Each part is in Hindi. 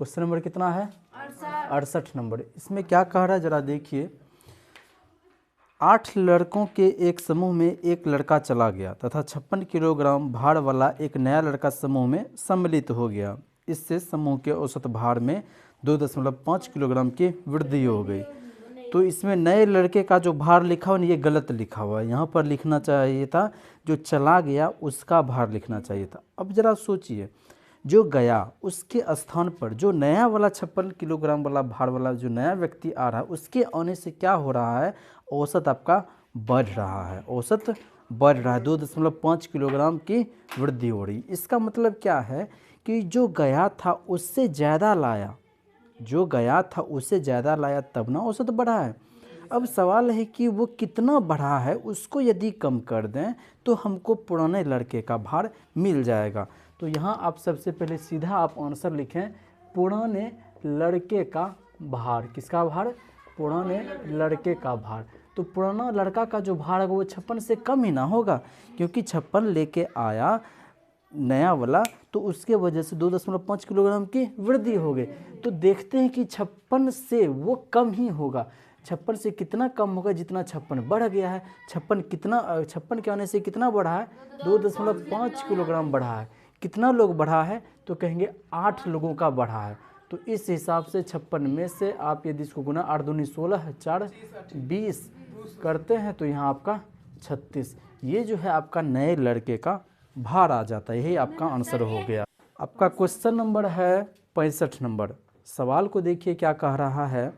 क्वेश्चन नंबर कितना है? 68 नंबर। इसमें क्या कह रहा है जरा देखिए। 8 लड़कों के एक समूह में एक लड़का चला गया तथा 56 किलोग्राम भार वाला एक नया लड़का समूह में सम्मिलित हो गया। इससे समूह के औसत भार में 2.5 किलोग्राम की वृद्धि हो गई। तो इसमें नए लड़के का जो भार लिखा हुआ है ये गलत लिखा हुआ है। यहाँ पर लिखना चाहिए था जो चला गया उसका भार लिखना चाहिए था। अब जरा सोचिए, जो गया उसके स्थान पर जो नया वाला 56 किलोग्राम वाला भार वाला जो नया व्यक्ति आ रहा है उसके आने से क्या हो रहा है? औसत आपका बढ़ रहा है, औसत बढ़ रहा है, 2.5 किलोग्राम की वृद्धि हो रही। इसका मतलब क्या है कि जो गया था उससे ज़्यादा लाया, जो गया था उससे ज़्यादा लाया तब ना औसत बढ़ा है। अब सवाल है कि वो कितना बढ़ा है, उसको यदि कम कर दें तो हमको पुराने लड़के का भार मिल जाएगा। तो यहाँ आप सबसे पहले सीधा आप आंसर लिखें, पुराने लड़के का भार। किसका भार? पुराने लड़के का भार। तो पुराना लड़का का जो भार है वो 56 से कम ही ना होगा, क्योंकि 56 लेके आया नया वाला, तो उसके वजह से 2.5 किलोग्राम की वृद्धि हो गई। तो देखते हैं कि 56 से वो कम ही होगा। 56 से कितना कम होगा? जितना 56 बढ़ गया है। 56 के आने से कितना बढ़ा है? 2.5 किलोग्राम बढ़ा है। कितना लोग बढ़ा है? तो कहेंगे 8 लोगों का बढ़ा है। तो इस हिसाब से 56 में से आप यदि इसको गुना 8 दूनी 16, 4 20 करते हैं तो यहाँ आपका 36, ये जो है आपका नए लड़के का भार आ जाता है। यही आपका आंसर हो गया। आपका क्वेश्चन नंबर है 65 नंबर। सवाल को देखिए क्या कह रहा है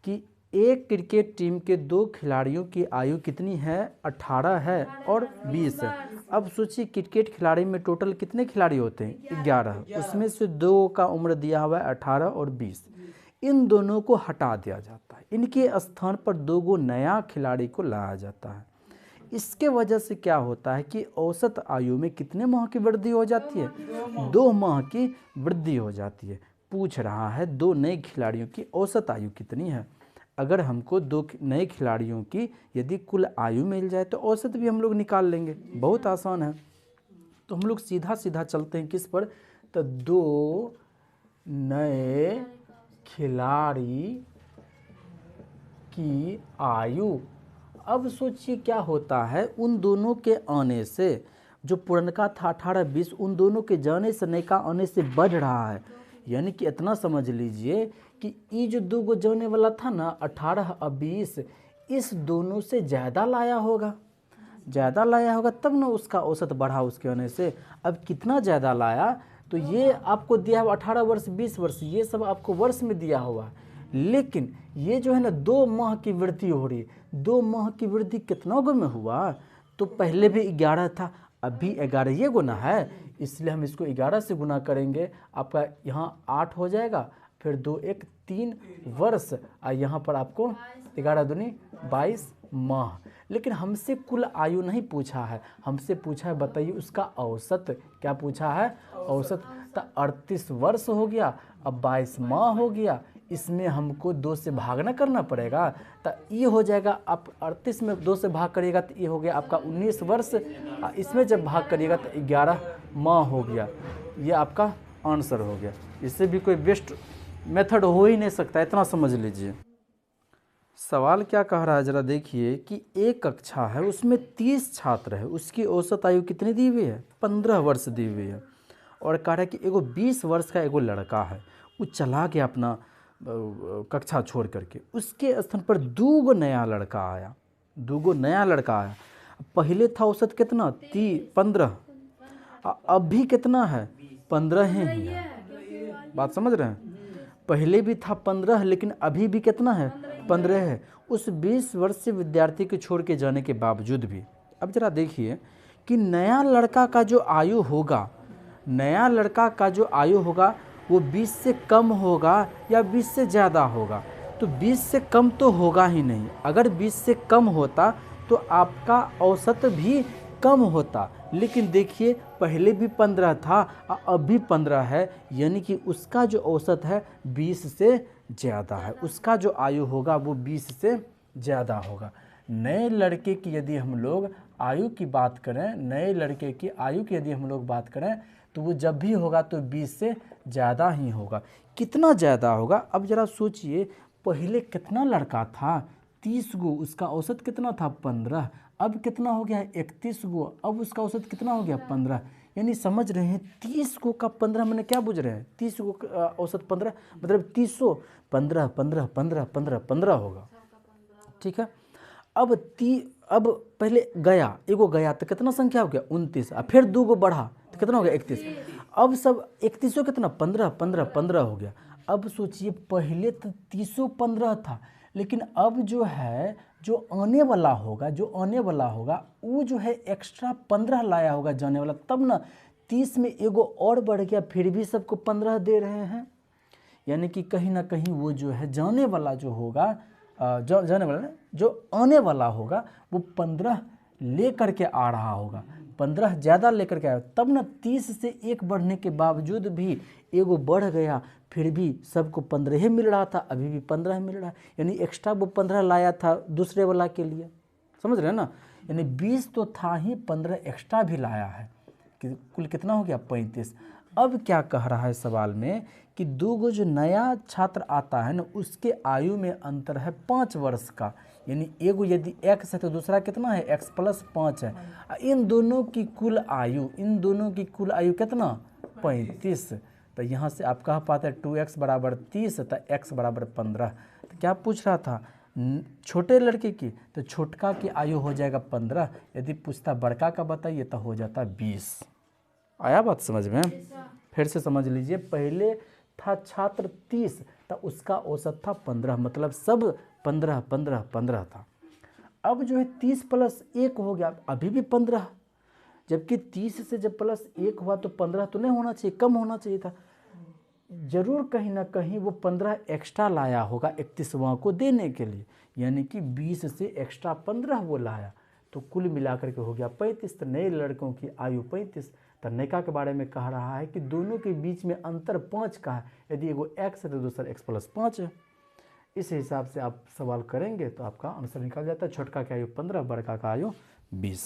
कि एक क्रिकेट टीम के 2 खिलाड़ियों की आयु कितनी है? 18 है और 20 है। अब सोचिए क्रिकेट खिलाड़ी में टोटल कितने खिलाड़ी होते हैं? 11। उसमें से 2 का उम्र दिया हुआ है 18 और 20। इन दोनों को हटा दिया जाता है, इनके स्थान पर 2 नया खिलाड़ी को लाया जाता है। इसके वजह से क्या होता है कि औसत आयु में कितने माह की वृद्धि हो जाती है? 2 माह की वृद्धि हो जाती है। पूछ रहा है 2 नए खिलाड़ियों की औसत आयु कितनी है। अगर हमको 2 नए खिलाड़ियों की यदि कुल आयु मिल जाए तो औसत भी हम लोग निकाल लेंगे, बहुत आसान है। तो हम लोग सीधा सीधा चलते हैं किस पर? तो 2 नए खिलाड़ी की आयु। अब सोचिए क्या होता है, उन दोनों के आने से जो पुरनका था 18-20, उन दोनों के जाने से नए का आने से बढ़ रहा है। यानी कि इतना समझ लीजिए कि ये जो 2 जाने वाला था ना 18 और 20, इस दोनों से ज़्यादा लाया होगा, ज़्यादा लाया होगा तब ना उसका औसत बढ़ा उसके आने से। अब कितना ज़्यादा लाया? तो ये आपको दिया हुआ 18 वर्ष 20 वर्ष, ये सब आपको वर्ष में दिया हुआ, लेकिन ये जो है ना 2 माह की वृद्धि हो रही है। 2 माह की वृद्धि कितना गो में हुआ? तो पहले भी 11 था, अभी 11 ये गुना है, इसलिए हम इसको 11 से गुना करेंगे। आपका यहाँ 8 हो जाएगा, फिर 2 1 3 वर्ष, और यहाँ पर आपको 11 दूनी 22 माह। लेकिन हमसे कुल आयु नहीं पूछा है, हमसे पूछा है बताइए उसका औसत। क्या पूछा है? औसत। तो 38 वर्ष हो गया, अब 22 माह हो गया, इसमें हमको 2 से भाग ना करना पड़ेगा। तो ये हो जाएगा, आप 38 में 2 से भाग करिएगा तो ये हो गया आपका 19 वर्ष, इसमें जब भाग करिएगा तो 11 माह हो गया। ये आपका आंसर हो गया। इससे भी कोई बेस्ट मेथड हो ही नहीं सकता, इतना समझ लीजिए। सवाल क्या कह रहा है जरा देखिए कि एक कक्षा है उसमें 30 छात्र है, उसकी औसत आयु कितनी दी हुई है? 15 वर्ष दी हुई है। और कह रहा है कि एगो 20 वर्ष का एगो लड़का है, वो चला गया अपना कक्षा छोड़ करके, उसके स्थान पर 2 नया लड़का आया, 2 नया लड़का आया। पहले था औसत कितना? 15, अब भी कितना है? 15 ही है। बात समझ रहे हैं? पहले भी था 15 लेकिन अभी भी कितना है? 15 है। उस 20 वर्ष से विद्यार्थी के छोड़ के जाने के बावजूद भी। अब जरा देखिए कि नया लड़का का जो आयु होगा, नया लड़का का जो आयु होगा वो 20 से कम होगा या 20 से ज़्यादा होगा? तो 20 से कम तो होगा ही नहीं। अगर 20 से कम होता तो आपका औसत भी कम होता। लेकिन देखिए पहले भी 15 था और अब भी 15 है, यानी कि उसका जो औसत है 20 से ज़्यादा है, उसका जो आयु होगा वो 20 से ज़्यादा होगा। नए लड़के की यदि हम लोग आयु की बात करें, नए लड़के की आयु की यदि हम लोग बात करें तो वो जब भी होगा तो 20 से ज़्यादा ही होगा। कितना ज़्यादा होगा, अब ज़रा सोचिए, पहले कितना लड़का था, 30 गो, उसका औसत कितना था 15, अब कितना हो गया है 31 गो, अब उसका औसत कितना हो गया 15। यानी समझ रहे हैं 30 गो का 15 मैंने क्या बुझ रहे हैं, 30 गो का औसत 15 मतलब 300, 15 15 15 15 15 होगा। ठीक है, अब पहले गया, एगो गया तो कितना संख्या हो गया 29, और फिर 2 गो बढ़ा तो कितना हो गया 31। अब सब 31 कितना 15 15 15 हो गया। अब सोचिए पहले तो 315 था, लेकिन अब जो है जो आने वाला होगा वो जो है एक्स्ट्रा 15 लाया होगा जाने वाला, तब ना 30 में एगो और बढ़ गया, फिर भी सबको 15 दे रहे हैं। यानी कि कहीं ना कहीं वो जो है जाने वाला जो होगा, जाने वाला जो आने वाला होगा वो 15 ले करके आ रहा होगा, 15 ज़्यादा लेकर के आया, तब ना 30 से 1 बढ़ने के बावजूद भी एगो बढ़ गया, फिर भी सबको 15 ही मिल रहा था, अभी भी 15 मिल रहा है। यानी एक्स्ट्रा वो 15 लाया था दूसरे वाला के लिए, समझ रहे हैं ना। यानी 20 तो था ही, 15 एक्स्ट्रा भी लाया है, कि कुल कितना हो गया 35। अब क्या कह रहा है सवाल में कि 2 गो जो नया छात्र आता है ना, उसके आयु में अंतर है 5 वर्ष का। यानी एगो यदि x है तो दूसरा कितना है x + 5 है। इन दोनों की कुल आयु कितना 35। तो यहाँ से आप कह पाते हैं 2x = 30 तो x = 15। तो क्या पूछ रहा था छोटे लड़के की, तो छोटका की आयु हो जाएगा 15, यदि पूछता बड़का का बताइए तो हो जाता 20। आया बात समझ में। फिर से समझ लीजिए, पहले था छात्र 30 तो उसका औसत था 15, मतलब सब 15 15 15 था। अब जो है 30 + 1 हो गया, अभी भी 15, जबकि 30 से जब +1 हुआ तो 15 तो नहीं होना चाहिए, कम होना चाहिए था। जरूर कहीं ना कहीं वो 15 एक्स्ट्रा लाया होगा 31वां को देने के लिए, यानी कि 20 से एक्स्ट्रा 15 वो लाया, तो कुल मिलाकर के हो गया 35। तो नए लड़कों की आयु 35। तो नयिका के बारे में कह रहा है कि दोनों के बीच में अंतर 5 का है, यदि एगो x है तो दूसरा x + 5 है। इस हिसाब से आप सवाल करेंगे तो आपका आंसर निकल जाता है। छोटका की आयु 15, बड़का का आयु 20।